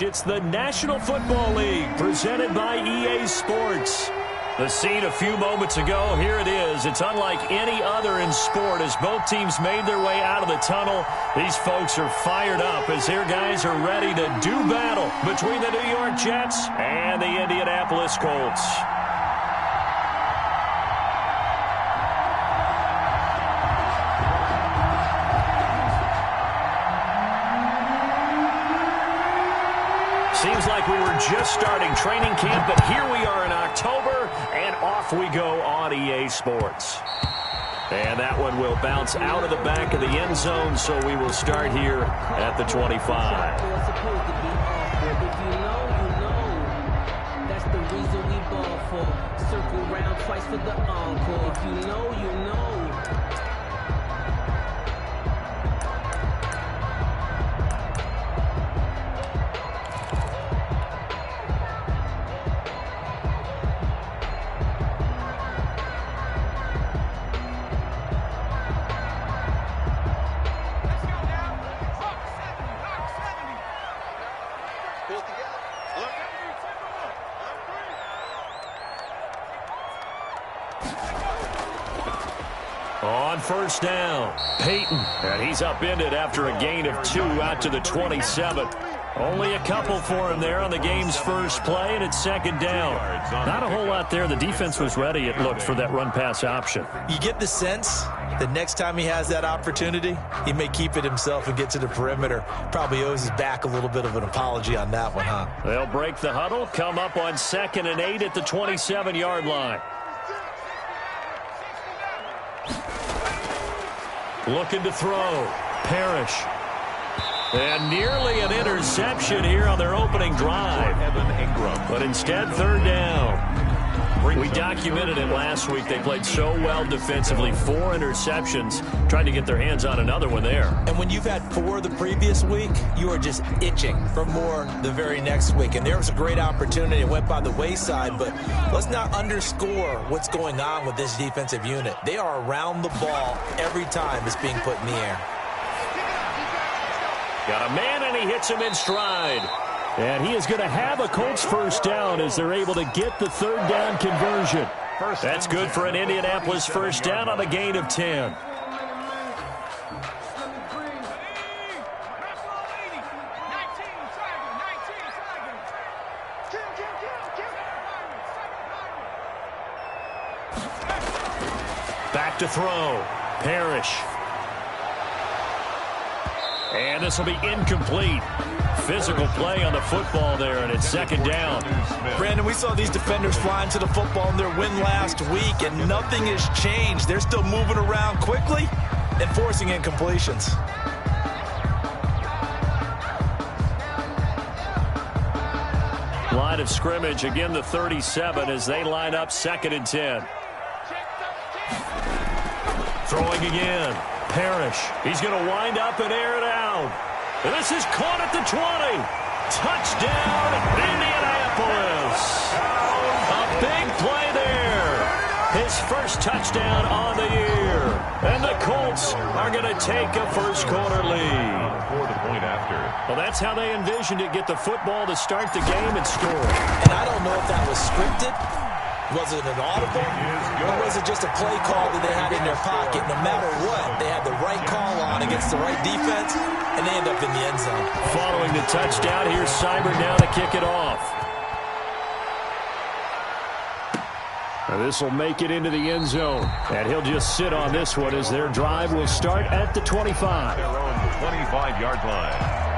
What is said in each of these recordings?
fact, it's the National Football League presented by EA Sports. The scene a few moments ago, here it is. It's unlike any other in sport as both teams made their way out of the tunnel. These folks are fired up as their guys are ready to do battle between the New York Jets and the Indianapolis Colts. Seems like we were just starting training camp, but here we are in October, and off we go on EA Sports. And that one will bounce out of the back of the end zone, so we will start here at the 25. That's the reason we ball for. Circle round twice for the encore. If you know, you know. On first down, Peyton, and he's upended after a gain of 2 out to the 27. Only a couple for him there on the game's first play, and it's second down. Not a whole lot there. The defense was ready, it looked, for that run-pass option. You get the sense that next time he has that opportunity, he may keep it himself and get to the perimeter. Probably owes his back a little bit of an apology on that one, huh? They'll break the huddle, come up on 2nd and 8 at the 27-yard line. Looking to throw. Parrish. And nearly an interception here on their opening drive. But instead, third down. We documented it last week. They played so well defensively. 4 interceptions. Trying to get their hands on another one there. And when you've had 4 the previous week, you are just itching for more the very next week. And there was a great opportunity. It went by the wayside. But let's not underscore what's going on with this defensive unit. They are around the ball every time it's being put in the air. Got a man, and he hits him in stride. And he is going to have a Colts first down as they're able to get the third down conversion. That's good for an Indianapolis first down on a gain of 10. Back to throw. Parrish. And this will be incomplete. Physical play on the football there, and it's second down. Brandon, we saw these defenders flying to the football in their win last week, and nothing has changed. They're still moving around quickly and forcing incompletions. Line of scrimmage, again the 37 as they line up 2nd and 10. Throwing again. Parrish. He's going to wind up and air it out. And this is caught at the 20. Touchdown, Indianapolis. A big play there. His first touchdown on the year. And the Colts are going to take a first-quarter lead. Well, that's how they envisioned it. Get the football to start the game and score. And I don't know if that was scripted. Was it an audible, or was it just a play call that they had in their pocket? No matter what, they had the right call on against the right defense, and they end up in the end zone. Following the touchdown, here's Cyber now to kick it off. This will make it into the end zone, and he'll just sit on this one as their drive will start at the 25. Their own 25-yard line.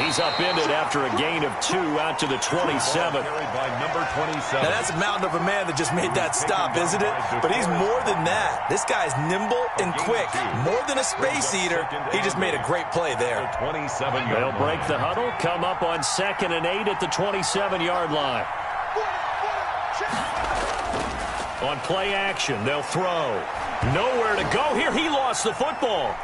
He's upended after a gain of 2 out to the 27. Now that's a mountain of a man that just made that stop, isn't it? But he's more than that. This guy's nimble and quick. More than a space eater. He just made a great play there. They'll break the huddle, come up on 2nd and 8 at the 27-yard line. On play action, they'll throw. Nowhere to go here. He lost the football.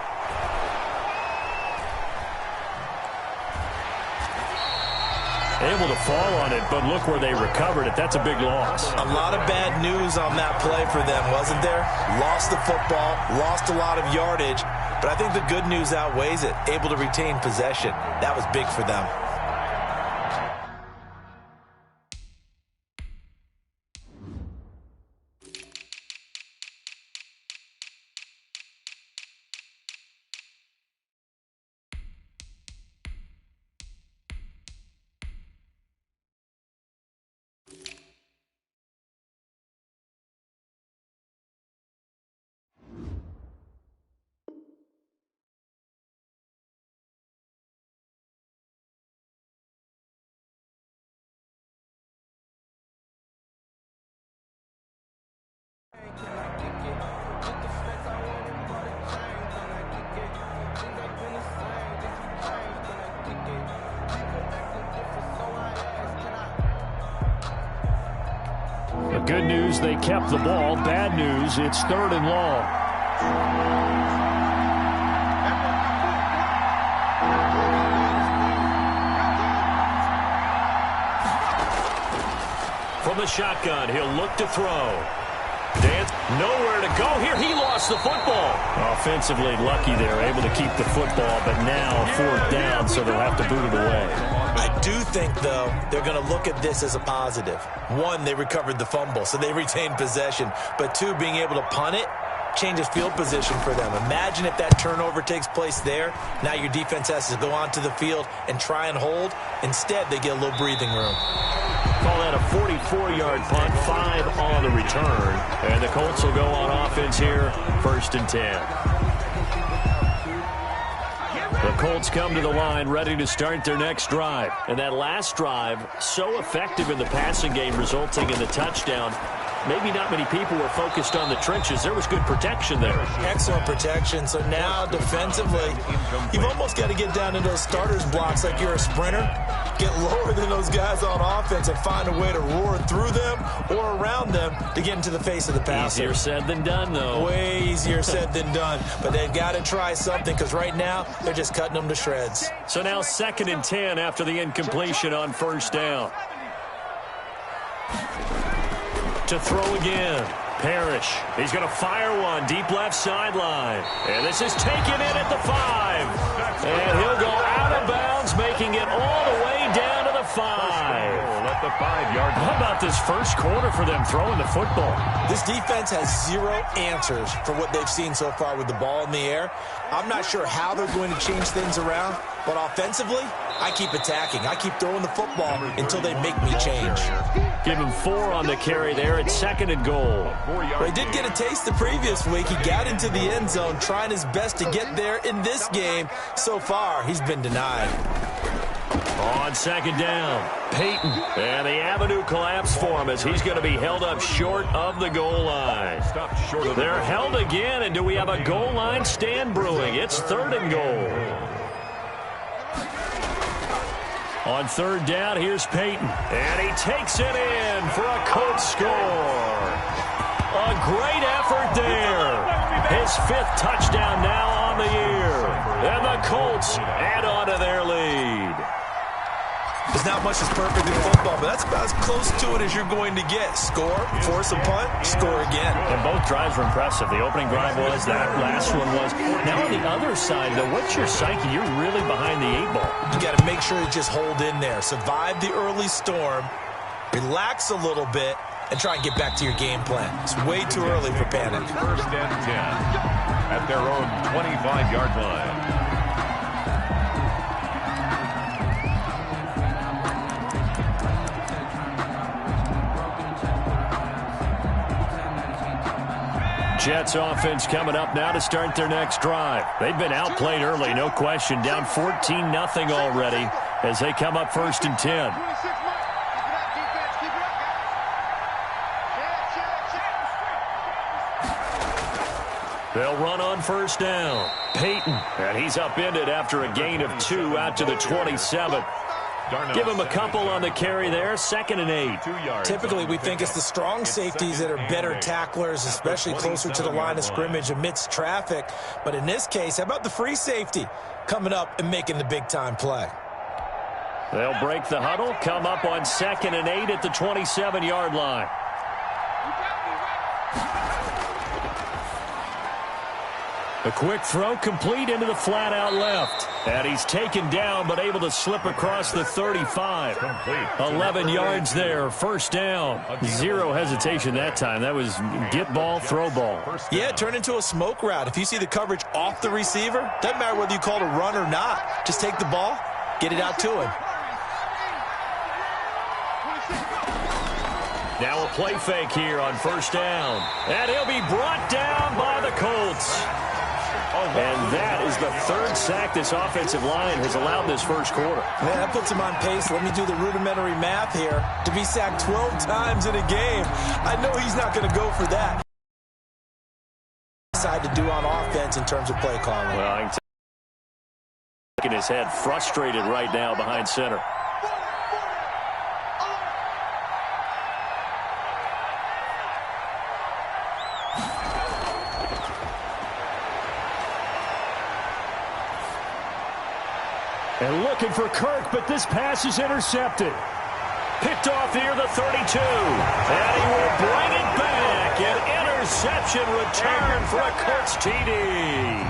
Able to fall on it, but look where they recovered it. That's a big loss. A lot of bad news on that play for them, wasn't there? Lost the football, lost a lot of yardage, but I think the good news outweighs it. Able to retain possession. That was big for them. The good news, they kept the ball. Bad news, it's 3rd and long. From the shotgun, he'll look to throw. Dance, nowhere to go here. He lost the football. Offensively lucky they're able to keep the football, but now 4th down, so they'll have to boot it away. I do think, though, they're going to look at this as a positive. 1, they recovered the fumble, so they retained possession. But 2, being able to punt it changes field position for them. Imagine if that turnover takes place there. Now your defense has to go onto the field and try and hold. Instead, they get a little breathing room. Call that a 44-yard punt, 5 on the return. And the Colts will go on offense here, 1st and 10. The Colts come to the line ready to start their next drive. And that last drive, so effective in the passing game, resulting in the touchdown. Maybe not many people were focused on the trenches. There was good protection there. Excellent protection. So now defensively, you've almost got to get down into those starters blocks like you're a sprinter. Get lower than those guys on offense and find a way to roar through them or around them to get into the face of the passer. Easier said than done, though. Way easier said than done. But they've got to try something because right now they're just cutting them to shreds. So now 2nd and 10 after the incompletion on 1st down. To throw again. Parrish. He's going to fire one deep left sideline. And this is taken in at the 5. And he'll go out of bounds, making it all the way down to the 5. At the 5-yard line. How about this first quarter for them throwing the football? This defense has 0 answers for what they've seen so far with the ball in the air. I'm not sure how they're going to change things around, but offensively, I keep attacking. I keep throwing the football until they make me change. Give him 4 on the carry there at 2nd and goal. Well, he did get a taste the previous week. He got into the end zone trying his best to get there in this game. So far, he's been denied. On 2nd down, Peyton. And the avenue collapsed for him as he's going to be held up short of the goal line. They're held again, and do we have a goal line stand brewing? It's 3rd and goal. On 3rd down, here's Peyton. And he takes it in for a Colts score. A great effort there. His 5th touchdown now on the year. And the Colts add on to their lead. There's not much that's perfect in football, but that's about as close to it as you're going to get. Score, force a punt, score again. And both drives were impressive. The opening drive was, that last one was. Now on the other side, though, what's your psyche? You're really behind the 8 ball. You got to make sure you just hold in there. Survive the early storm, relax a little bit, and try and get back to your game plan. It's way too early for panic. 1st and 10 at their own 25-yard line. Jets offense coming up now to start their next drive. They've been outplayed early, no question. Down 14-0 already as they come up 1st and 10. They'll run on 1st down. Peyton, and he's upended after a gain of 2 out to the 27. Give him a couple on the carry there. 2nd and 8. 2 yards. Typically, we think it's the strong safeties that are better tacklers, especially closer to the line of scrimmage amidst traffic. But in this case, how about the free safety coming up and making the big-time play? They'll break the huddle, come up on 2nd and 8 at the 27-yard line. A quick throw complete into the flat out left. And he's taken down but able to slip across the 35. 11 yards there. 1st down. 0 hesitation that time. That was get ball, throw ball. Yeah, turn into a smoke route. If you see the coverage off the receiver, doesn't matter whether you call it a run or not. Just take the ball, get it out to him. Now a play fake here on 1st down. And he'll be brought down by the Colts. And that is the 3rd sack this offensive line has allowed this 1st quarter. Man, that puts him on pace. Let me do the rudimentary math here. To be sacked 12 times in a game, I know he's not going to go for that. Decide to do on offense in terms of play calling. Well, I can tell in his head, frustrated right now behind center. And looking for Kirk, but this pass is intercepted. Picked off near the 32. And he will bring it back. An interception return for a Colts TD.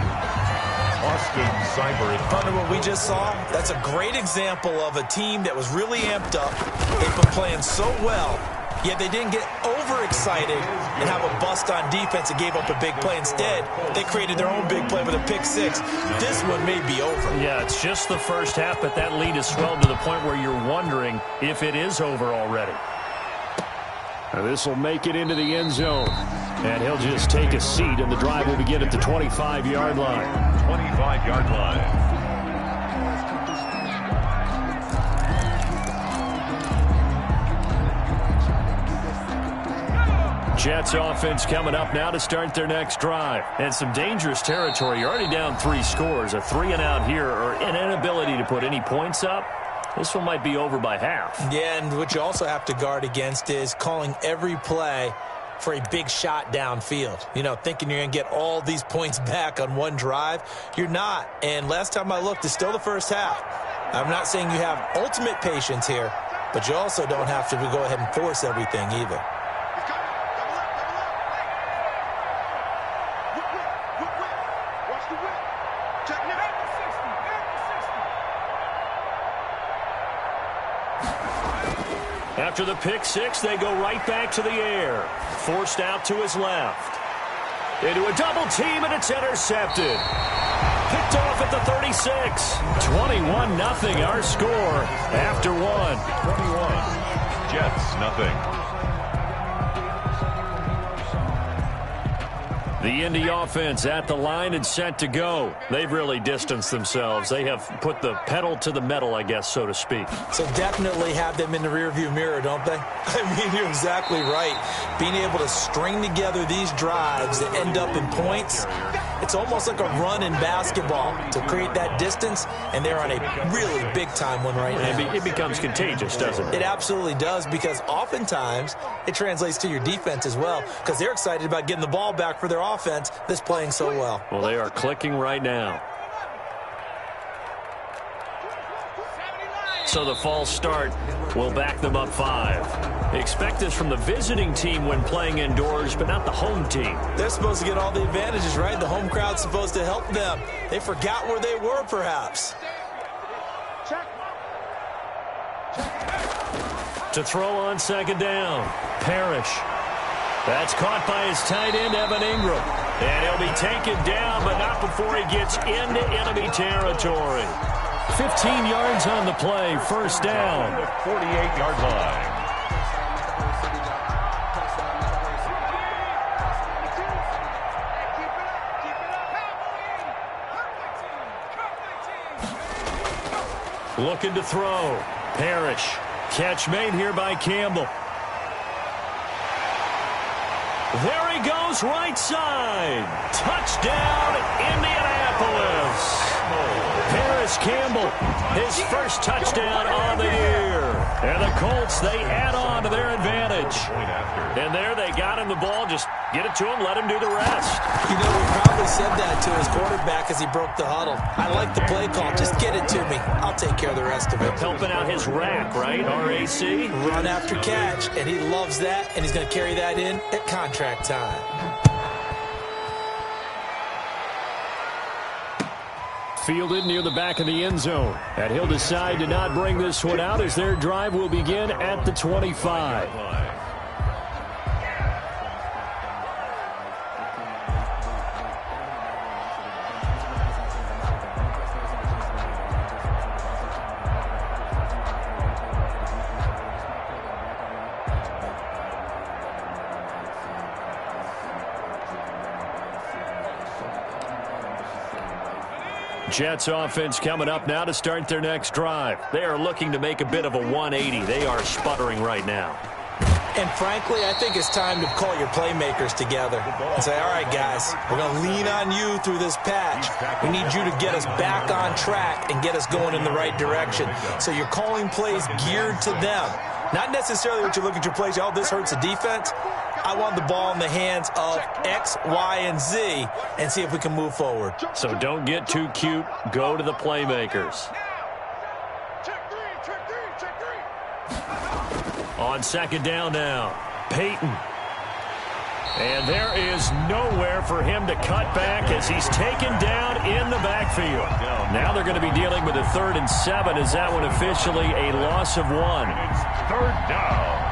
Austin Seibert. Partner, what we just saw, that's a great example of a team that was really amped up. They've been playing so well, yet they didn't get overexcited and have a bust on defense and gave up a big play. Instead, they created their own big play with a pick 6. This one may be over. Yeah, it's just the 1st half, but that lead has swelled to the point where you're wondering if it is over already. Now this will make it into the end zone. And he'll just take a seat, and the drive will begin at the 25-yard line. 25-yard line. Jets offense coming up now to start their next drive. And some dangerous territory. You're already down 3 scores. A 3-and-out here, or an inability to put any points up. This one might be over by half. Yeah, and what you also have to guard against is calling every play for a big shot downfield. You know, thinking you're going to get all these points back on one drive. You're not. And last time I looked, it's still the 1st half. I'm not saying you have ultimate patience here, but you also don't have to go ahead and force everything either. After the pick 6, they go right back to the air. Forced out to his left. Into a double team, and it's intercepted. Picked off at the 36. 21-0 our score after 1. 21. Jets, nothing. The Indy offense at the line and set to go. They've really distanced themselves. They have put the pedal to the metal, I guess, so to speak. So definitely have them in the rearview mirror, don't they? I mean, you're exactly right. Being able to string together these drives that end up in points, it's almost like a run in basketball to create that distance, and they're on a really big-time one right now. It becomes contagious, doesn't it? It absolutely does, because oftentimes it translates to your defense as well, because they're excited about getting the ball back for their offense that's playing so well. Well, they are clicking right now. So the false start will back them up 5. Expect this from the visiting team when playing indoors, but not the home team. They're supposed to get all the advantages, right? The home crowd's supposed to help them. They forgot where they were, perhaps. To throw on 2nd down, Parrish. That's caught by his tight end, Evan Ingram. And he'll be taken down, but not before he gets into enemy territory. 15 yards on the play, 1st down. 48-yard line. Looking to throw. Parrish. Catch made here by Campbell. There he goes, right side. Touchdown, Indianapolis. Paris Campbell, his first touchdown on the year. And the Colts, they add on to their advantage. And there they got him the ball. Just get it to him, let him do the rest. You know, he probably said that to his quarterback as he broke the huddle. I like the play call. Just get it to me. I'll take care of the rest of it. Helping out his rack, right? RAC. Run after catch, and he loves that, and he's going to carry that in at contract time. Fielded near the back of the end zone. And he'll decide to not bring this one out as their drive will begin at the 25. Jets offense coming up now to start their next drive. They are looking to make a bit of a 180. They are sputtering right now. And frankly, I think it's time to call your playmakers together and say, all right, guys, we're going to lean on you through this patch. We need you to get us back on track and get us going in the right direction. So you're calling plays geared to them. Not necessarily what you look at your plays, oh, this hurts the defense. I want the ball in the hands of X, Y, and Z and see if we can move forward. So don't get too cute. Go to the playmakers. On second down now, Peyton. And there is nowhere for him to cut back as he's taken down in the backfield. Now they're going to be dealing with a 3rd and 7. Is that one officially a loss of 1? It's 3rd down.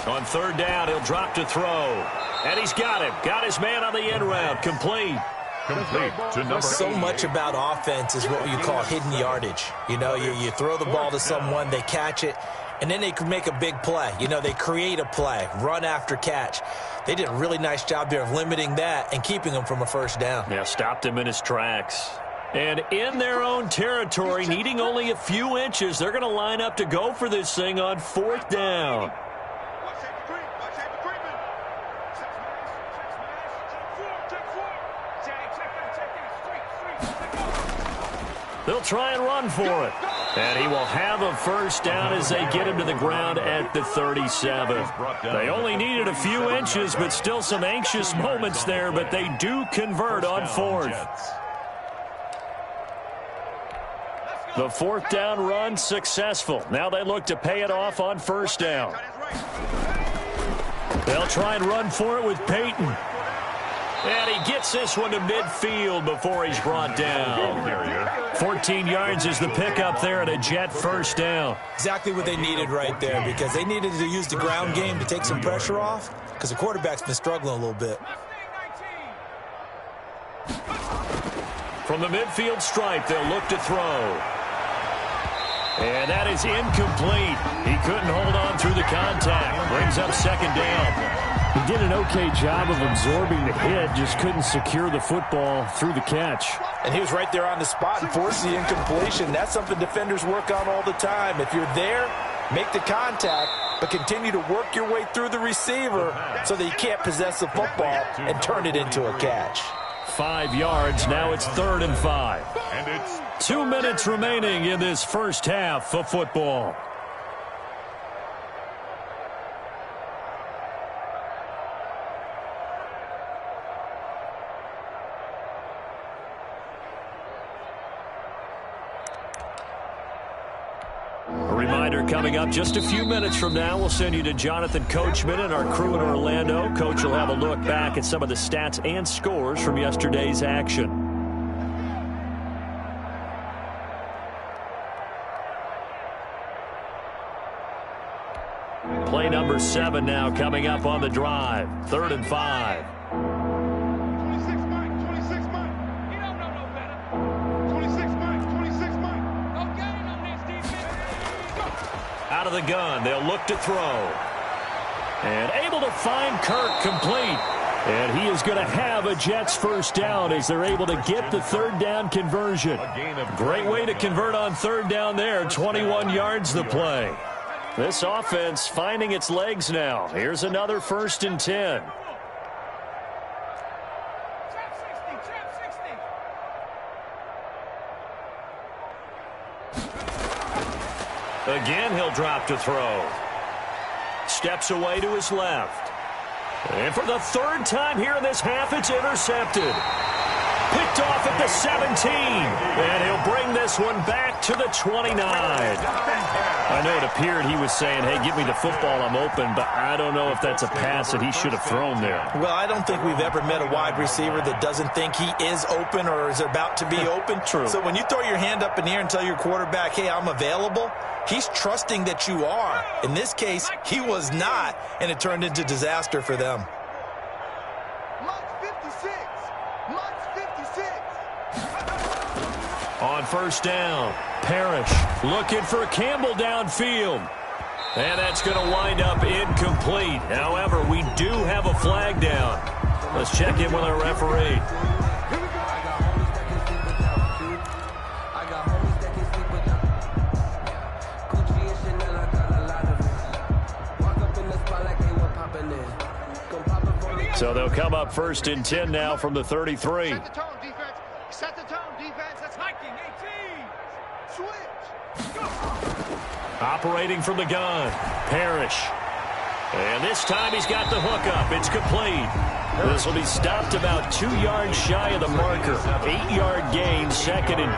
On 3rd down, he'll drop to throw. And he's got him. Got his man on the end route. Complete. Complete to number So 8. much about offense is what you call hidden yardage. You know, you throw the ball to someone, they catch it, and then they can make a big play. You know, they create a play, run after catch. They did a really nice job there of limiting that and keeping him from a 1st down. Yeah, stopped him in his tracks. And in their own territory, needing only a few inches, they're going to line up to go for this thing on 4th down. They'll try and run for it. And he will have a 1st down as they get him to the ground at the 37. They only needed a few inches, but still some anxious moments there, but they do convert on 4th. The 4th down run successful. Now they look to pay it off on 1st down. They'll try and run for it with Peyton. And he gets this one to midfield before he's brought down. 14 yards is the pickup there at a Jet 1st down. Exactly what they needed right there, because they needed to use the ground game to take some pressure off, because the quarterback's been struggling a little bit. From the midfield stripe, they'll look to throw. And that is incomplete. He couldn't hold on through the contact. Brings up 2nd down. He did an okay job of absorbing the hit, just couldn't secure the football through the catch. And he was right there on the spot and forced the incompletion. That's something defenders work on all the time. If you're there, make the contact, but continue to work your way through the receiver so that you can't possess the football and turn it into a catch. 5 yards. Now it's 3rd and 5. And it's 2 minutes remaining in this first half of football. A reminder coming up just a few minutes from now, we'll send you to Jonathan Coachman and our crew in Orlando. Coach will have a look back at some of the stats and scores from yesterday's action. Play number 7 now coming up on the drive. 3rd and 5. 26, Mike. 26, Mike. You don't know no better. 26, Out of the gun, they'll look to throw. And able to find Kirk complete. And he is going to have a Jets first down as they're able to get the third down conversion. Great way to convert on third down there. 21 yards the play. This offense finding its legs now. Here's another 1st and 10. Again, he'll drop to throw. Steps away to his left. And for the 3rd time here in this half, it's intercepted. Picked off at the 17. And he'll bring this one back to the 29. I know it appeared he was saying, hey, give me the football, I'm open, but I don't know if that's a pass that he should have thrown there. Well, I don't think we've ever met a wide receiver that doesn't think he is open or is about to be open. True. So when you throw your hand up in the air and tell your quarterback, hey, I'm available, he's trusting that you are. In this case, he was not, and it turned into disaster for them. On first down, Parrish looking for Campbell downfield. And that's going to wind up incomplete. However, we do have a flag down. Let's check in with our referee. So they'll come up 1st and 10 now from the 33. Set the tone, defense. Set the tone, defense. That's hiking. 18. Switch. Go. Operating from the gun, Parrish. And this time he's got the hook up. It's complete. This will be stopped about 2 yards shy of the marker. 8-yard gain, 2nd and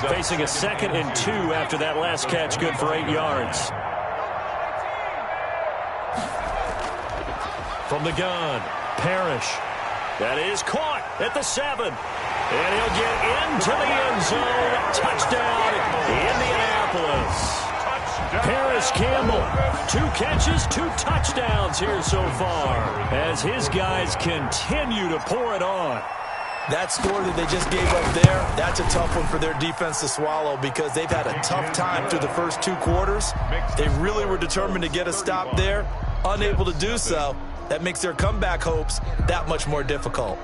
2. Facing a 2nd and 2 after that last catch, good for 8 yards. From the gun, Parrish. That is caught at the 7. And he'll get into the end zone. Touchdown, Indianapolis. Paris Campbell, 2 catches, 2 touchdowns here so far as his guys continue to pour it on. That score that they just gave up there, that's a tough one for their defense to swallow because they've had a tough time through the first 2 quarters. They really were determined to get a stop there, unable to do so. That makes their comeback hopes that much more difficult.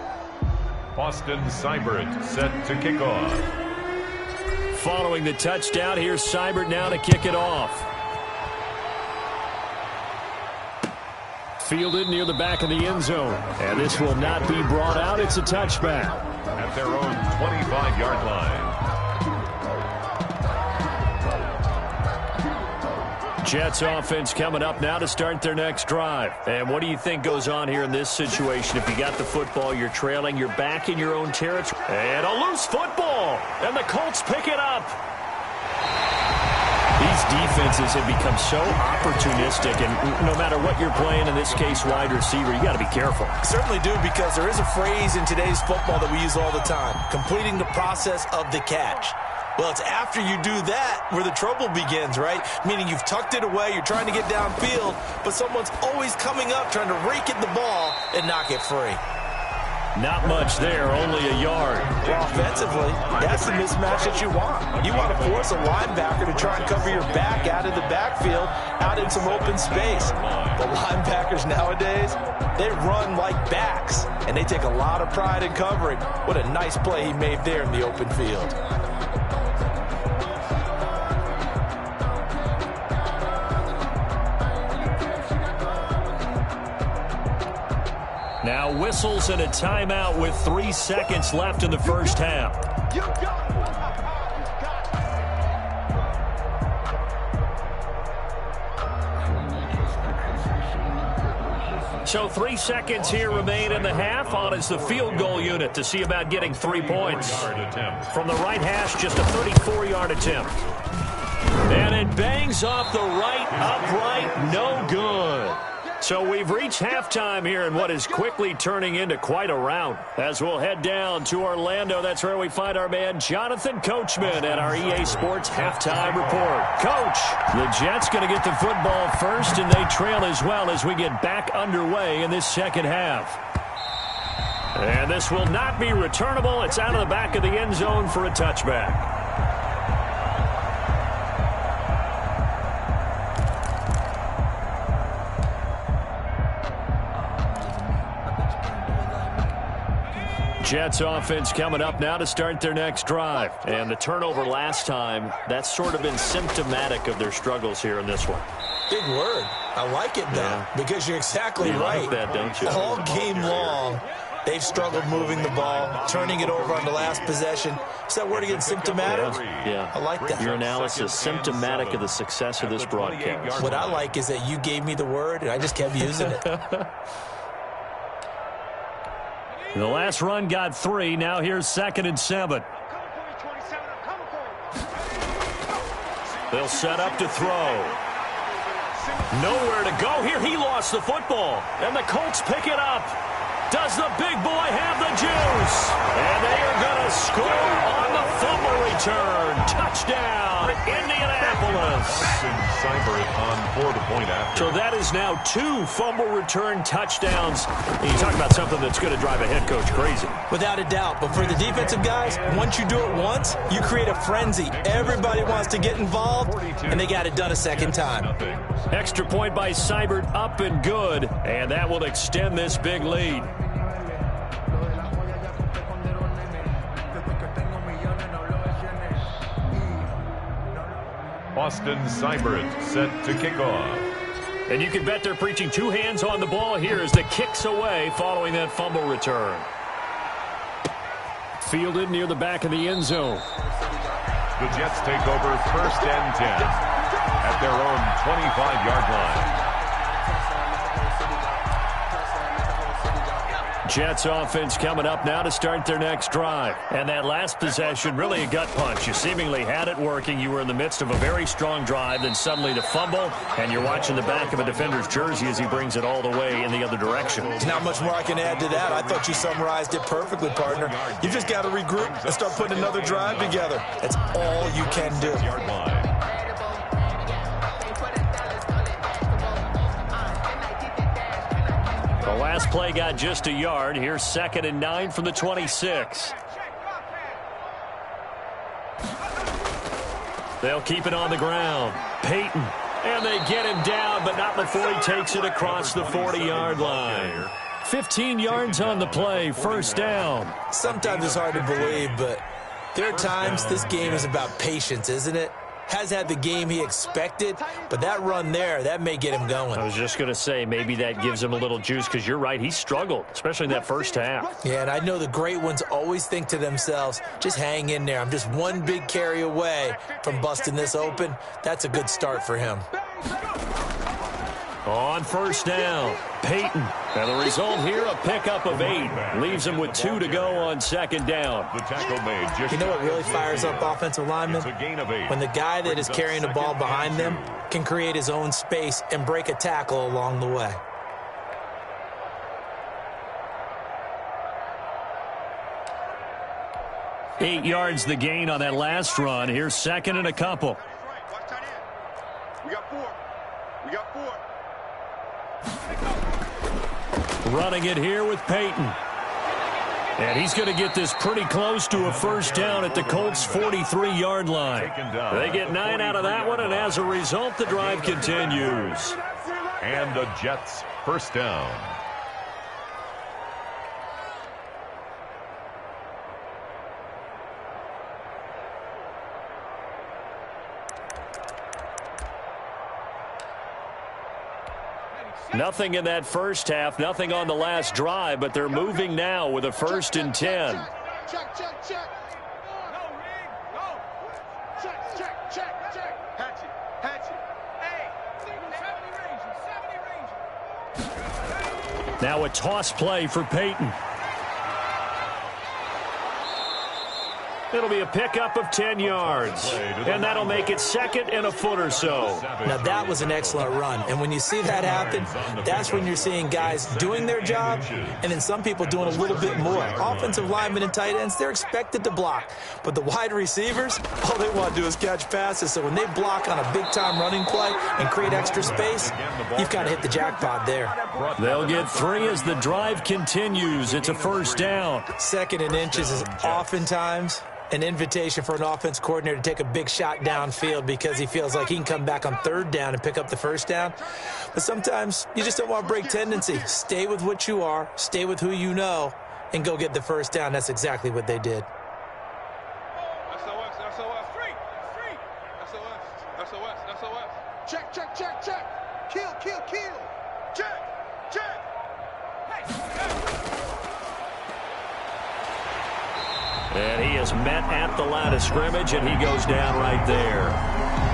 Austin Seibert set to kick off. Following the touchdown, here's Seibert now to kick it off. Fielded near the back of the end zone. And this will not be brought out. It's a touchback. At their own 25-yard line. Jets offense coming up now to start their next drive. And what do you think goes on here in this situation? If you got the football, you're trailing, you're back in your own territory. And a loose football. And the Colts pick it up. These defenses have become so opportunistic, and no matter what you're playing, in this case, wide receiver, you got to be careful. Certainly do, because there is a phrase in today's football that we use all the time, completing the process of the catch. Well, it's after you do that where the trouble begins, right? Meaning you've tucked it away, you're trying to get downfield, but someone's always coming up trying to rake at the ball and knock it free. Not much there, only a yard. Well, offensively, that's the mismatch that you want. You want to force a linebacker to try and cover your back out of the backfield, out in some open space. But linebackers nowadays, they run like backs, and they take a lot of pride in covering. What a nice play he made there in the open field. Now whistles and a timeout with 3 seconds left in the first half. So 3 seconds here remain in the half. On is the field goal unit to see about getting 3 points. From the right hash, just a 34-yard attempt. And it bangs off the right upright, no good. So we've reached halftime here in what is quickly turning into quite a round. As we'll head down to Orlando, that's where we find our man Jonathan Coachman at our EA Sports Halftime Report. Coach, the Jets going to get the football first, and they trail as well as we get back underway in this second half. And this will not be returnable. It's out of the back of the end zone for a touchback. Jets offense coming up now to start their next drive. And the turnover last time, that's sort of been symptomatic of their struggles here in this one. Big word. I like it, though, because you're exactly right. Like that, don't you? All game long, they've struggled moving the ball, turning it over on the last possession. Is that word again, symptomatic? Yeah. I like that. Your analysis, symptomatic of the success of this broadcast. What I like is that you gave me the word, and I just kept using it. The last run got 3. Now here's 2nd and 7. They'll set up to throw. Nowhere to go here. He lost the football. And the Colts pick it up. Does the big boy have the juice? And they are going to score on the fumble return. Touchdown, Indianapolis. On for the point after. So that is now 2 fumble return touchdowns. And you talk about something that's going to drive a head coach crazy. Without a doubt. But for the defensive guys, once you do it once, you create a frenzy. Everybody wants to get involved, and they got it done a second time. Extra point by Seibert, up and good. And that will extend this big lead. Austin Seibert set to kick off. And you can bet they're preaching 2 hands on the ball here as the kick's away following that fumble return. Fielded near the back of the end zone. The Jets take over 1st and 10 at their own 25-yard line. Jets offense coming up now to start their next drive. And that last possession, really a gut punch. You seemingly had it working. You were in the midst of a very strong drive, then suddenly the fumble, and you're watching the back of a defender's jersey as he brings it all the way in the other direction. Not much more I can add to that. I thought you summarized it perfectly, partner. You just got to regroup and start putting another drive together. That's all you can do. Yard line. The last play got just a yard. Here's 2nd and 9 from the 26. They'll keep it on the ground. Peyton. And they get him down, but not before he takes it across the 40-yard line. 15 yards on the play, 1st down. Sometimes it's hard to believe, but there are times this game is about patience, isn't it? Has had the game he expected, but that run there, that may get him going. I was just going to say, maybe that gives him a little juice, because you're right, he struggled, especially in that first half. Yeah, and I know the great ones always think to themselves, just hang in there. I'm just one big carry away from busting this open. That's a good start for him. On 1st down, Peyton. And the result here, a pickup of 8. Leaves him with 2 to go on 2nd down. The tackle made. You know what really fires up offensive linemen? It's a gain of 8. When the guy that is carrying the ball behind them can create his own space and break a tackle along the way. Eight yards the gain on that last run. Here's 2nd and a couple. We got 4. We got 4. Running it here with Peyton. And he's going to get this pretty close to a 1st down at the Colts' 43-yard line. They get 9 out of that one, and as a result, the drive continues. And the Jets' 1st down. Nothing in that first half, nothing on the last drive, but they're moving now with a 1st and 10. Check, check, check. Go, Rig, go. Check, check, check, check. Hatchet, hatchet. Hey, 70 range. Now a toss play for Peyton. It'll be a pickup of 10 yards, and that'll make it 2nd and a foot or so. Now, that was an excellent run, and when you see that happen, that's when you're seeing guys doing their job, and then some people doing a little bit more. Offensive linemen and tight ends, they're expected to block, but the wide receivers, all they want to do is catch passes, so when they block on a big-time running play and create extra space, you've got to hit the jackpot there. They'll get 3 as the drive continues. It's a 1st down. 2nd and inches is oftentimes an invitation for an offense coordinator to take a big shot downfield because he feels like he can come back on 3rd down and pick up the 1st down. But sometimes you just don't want to break tendency. Stay with what you are. Stay with who you know. and go get the first down. That's exactly what they did. SOS, SOS. Free. SOS, SOS, SOS. Check, check, check, check. Kill, kill, kill. Check, check. And he is met at the line of scrimmage, and he goes down right there.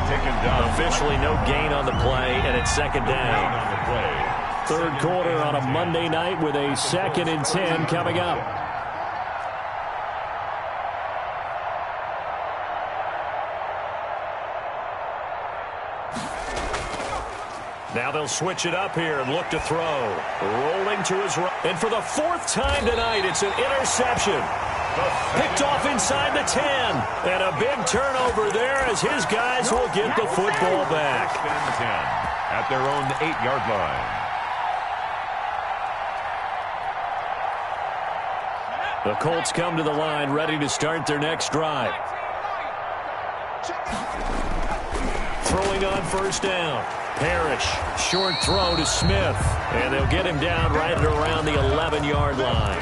Taken down. Officially no gain on the play, and it's second down. On the play. Third quarter on a Monday night with a 2nd and 10 coming up. Now they'll switch it up here and look to throw. Rolling to his right. And for the 4th time tonight, it's an interception. Picked off inside the 10. And a big turnover there as his guys will get the football back. First and 10 at their own 8-yard line. The Colts come to the line ready to start their next drive. Throwing on first down. Parrish, short throw to Smith, and they'll get him down right at around the 11-yard line.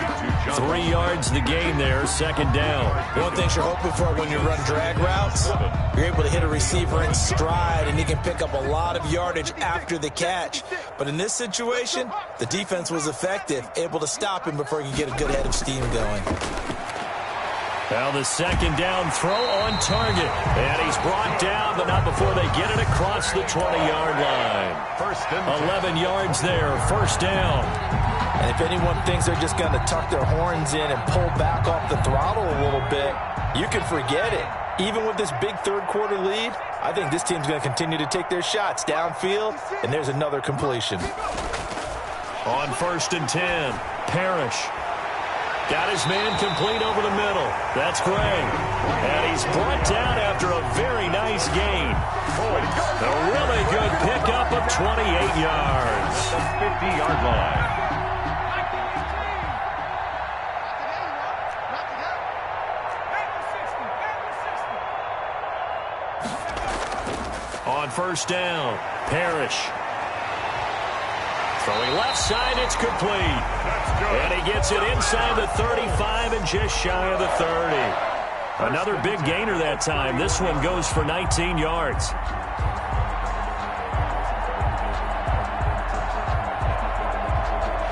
3 yards the gain there, second down. One thing you're hoping for when you run drag routes, you're able to hit a receiver in stride, and he can pick up a lot of yardage after the catch. But in this situation, the defense was effective, able to stop him before he could get a good head of steam going. Now the second down throw on target. And he's brought down, but not before they get it across the 20-yard line. First and 11 yards there, first down. And if anyone thinks they're just going to tuck their horns in and pull back off the throttle a little bit, you can forget it. Even with this big third-quarter lead, I think this team's going to continue to take their shots downfield, and there's another completion. On first and 10, Parrish. Got his man complete over the middle. That's Gray. And he's brought down after a very nice gain. A really good pickup of 28 yards. the 50-yard line. On first down, Parrish. Throwing left side, it's complete. And he gets it inside the 35 and just shy of the 30. Another big gainer that time. This one goes for 19 yards.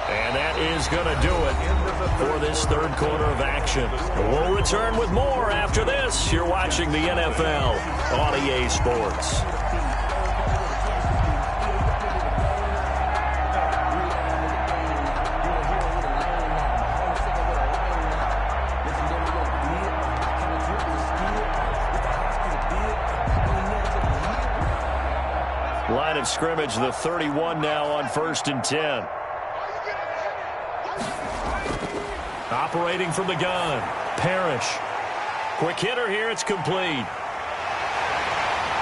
And that is going to do it for this third quarter of action. We'll return with more after this. You're watching the NFL on EA Sports. Line of scrimmage, the 31 now on first and 10. Operating from the gun, Parrish. Quick hitter here, it's complete.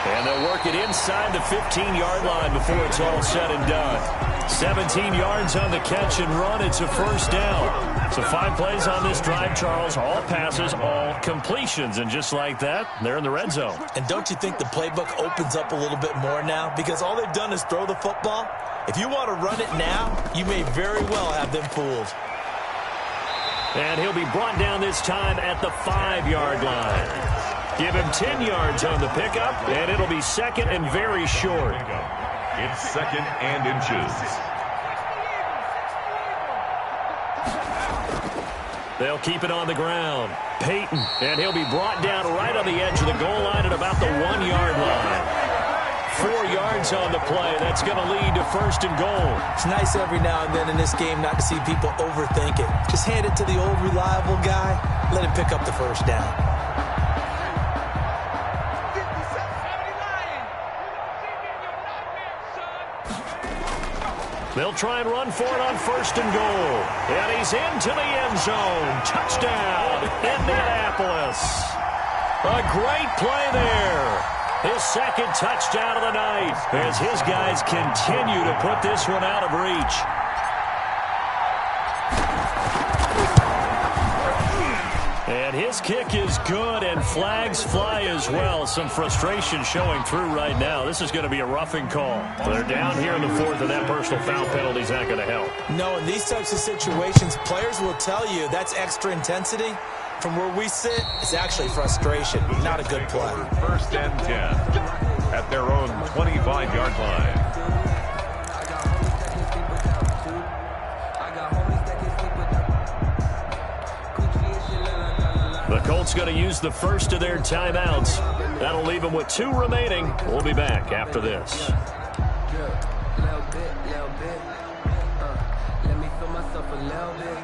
And they'll work it inside the 15-yard line before it's all said and done. 17 yards on the catch and run. It's a first down. So 5 plays on this drive, Charles. All passes, all completions. And just like that, they're in the red zone. And don't you think the playbook opens up a little bit more now? Because all they've done is throw the football. If you want to run it now, you may very well have them fooled. And he'll be brought down this time at the 5-yard line. Give him 10 yards on the pickup, and it'll be second and very short. It's second and inches. They'll keep it on the ground. Peyton, and he'll be brought down right on the edge of the goal line at about the 1-yard line. 4 yards on the play. That's going to lead to first and goal. It's nice every now and then in this game not to see people overthink it. Just hand it to the old reliable guy. Let him pick up the first down. They'll try and run for it on first and goal. And he's into the end zone. Touchdown, Indianapolis. A great play there. His second touchdown of the night as his guys continue to put this one out of reach. And And his kick is good, and flags fly as well. Some frustration showing through right now. This is going to be a roughing call. They're down here in the fourth, and that personal foul penalty is not going to help. No, in these types of situations, players will tell you that's extra intensity. From where we sit, it's actually frustration. Not a good play. First and 10 at their own 25-yard line. The Colts going to use the first of their timeouts. That'll leave them with 2 remaining. We'll be back after this. Let me feel myself a little bit.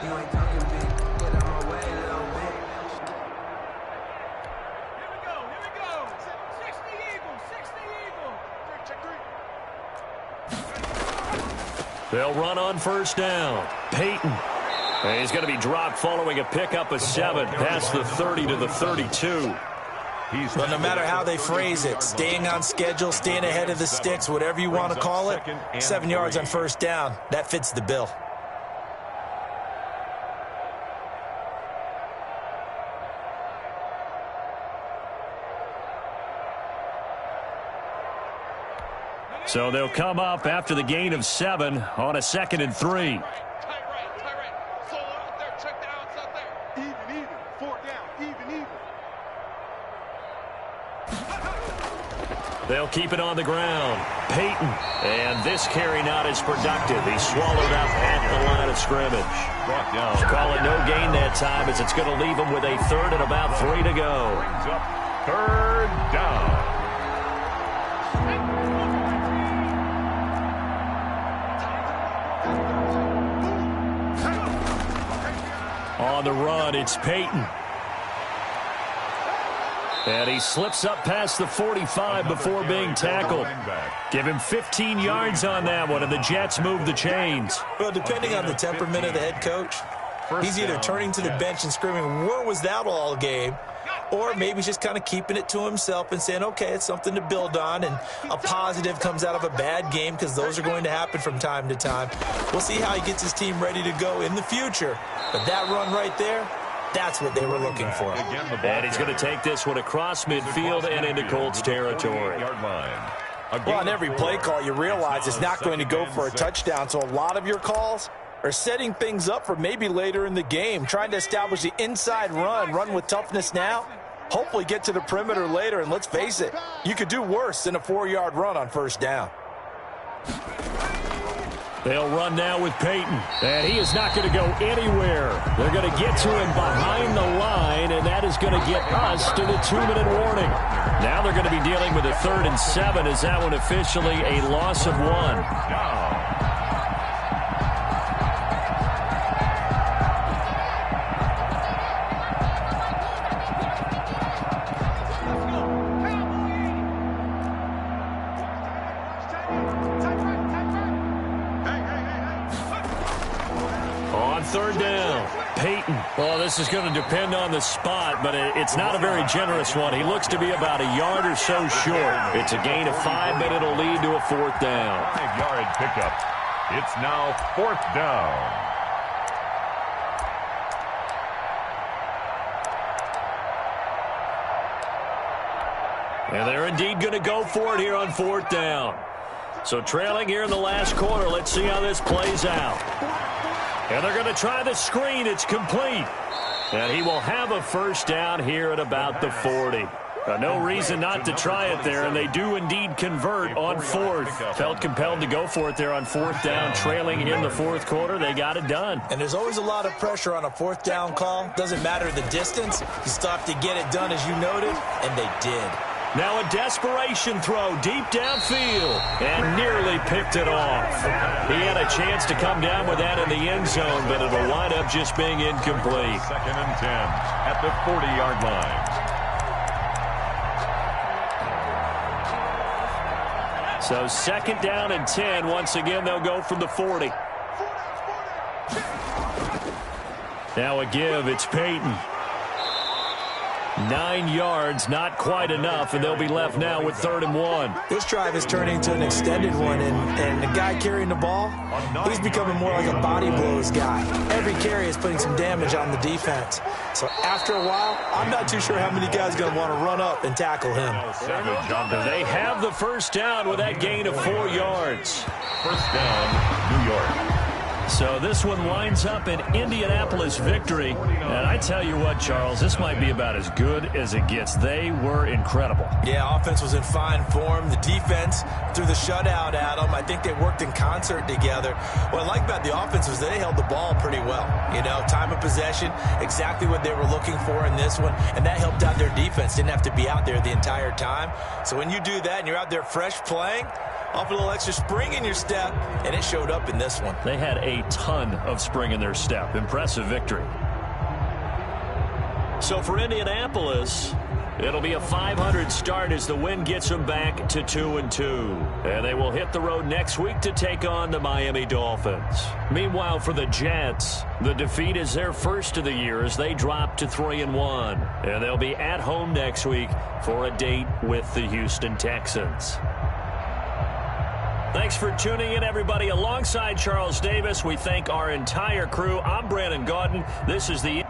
You ain't talking big. Get out my way a little bit. Here we go. 60 Eagle. They'll run on first down. Peyton. And he's going to be dropped following a pickup of 7 past the 30 to the 32. But no matter how they phrase it, staying on schedule, staying ahead of the sticks, whatever you want to call it, 7 yards on first down, that fits the bill. So they'll come up after the gain of 7 on a 2nd and 3. They'll keep it on the ground. Peyton. And this carry not as productive. He's swallowed up at the line of scrimmage. Brought down. Call it no gain that time as it's going to leave him with a 3rd and about 3 to go. Brings up 3rd down. On the run, it's Peyton. And he slips up past the 45 before being tackled. Give him 15 yards on that one, and the Jets move the chains. Well, depending on the temperament of the head coach, he's either turning to the bench and screaming, "Where was that all game?" Or maybe he's just kind of keeping it to himself and saying, okay, it's something to build on, and a positive comes out of a bad game because those are going to happen from time to time. We'll see how he gets his team ready to go in the future. But that run right there, that's what they were looking for. And he's going to take this one across midfield and into Colts territory. Well, on every play call, you realize it's not going to go for a touchdown, so a lot of your calls are setting things up for maybe later in the game, trying to establish the inside run with toughness now, hopefully get to the perimeter later, and let's face it, you could do worse than a 4-yard run on first down. They'll run now with Peyton, and he is not going to go anywhere. They're going to get to him behind the line, and that is going to get us to the 2-minute warning. Now they're going to be dealing with a 3rd and 7. Is that one officially a loss of 1? On 3rd down, Peyton. Well, this is going to depend on the spot, but it's not a very generous one. He looks to be about a yard or so short. It's a gain of 5, but it'll lead to a 4th down. 5-yard pickup. It's now 4th down. And they're indeed going to go for it here on 4th down. So trailing here in the last quarter, let's see how this plays out. And they're going to try the screen. It's complete. And he will have a 1st down here at about the 40. No reason not to try it there, and they do indeed convert on 4th. Felt compelled to go for it there on 4th down, trailing in the 4th quarter. They got it done. And there's always a lot of pressure on a 4th down call. Doesn't matter the distance. You still have to get it done, as you noted, and they did. Now a desperation throw deep downfield, and nearly picked it off. He had a chance to come down with that in the end zone, but it'll wind up just being incomplete. 2nd and 10 at the 40-yard line. So 2nd down and 10. Once again, they'll go from the 40. Now a give. It's Peyton. 9 yards, not quite enough, and they'll be left now with 3rd and 1. This drive is turning into an extended one, and the guy carrying the ball, he's becoming more like a body blows guy. Every carry is putting some damage on the defense. So after a while, I'm not too sure how many guys are going to want to run up and tackle him. They have the first down with that gain of 4 yards. First down, New York. So this one winds up an Indianapolis victory. And I tell you what, Charles, this might be about as good as it gets. They were incredible. Yeah, offense was in fine form. The defense threw the shutout at them. I think they worked in concert together. What I like about the offense was they held the ball pretty well. You know, time of possession, exactly what they were looking for in this one. And that helped out their defense. Didn't have to be out there the entire time. So when you do that and you're out there fresh playing, off a little extra spring in your step, and it showed up in this one. They had a ton of spring in their step. Impressive victory. So for Indianapolis, it'll be a 500 start as the win gets them back to 2-2. And they will hit the road next week to take on the Miami Dolphins. Meanwhile, for the Jets, the defeat is their first of the year as they drop to 3-1. And they'll be at home next week for a date with the Houston Texans. Thanks for tuning in, everybody. Alongside Charles Davis, we thank our entire crew. I'm Brandon Gaudin. This is the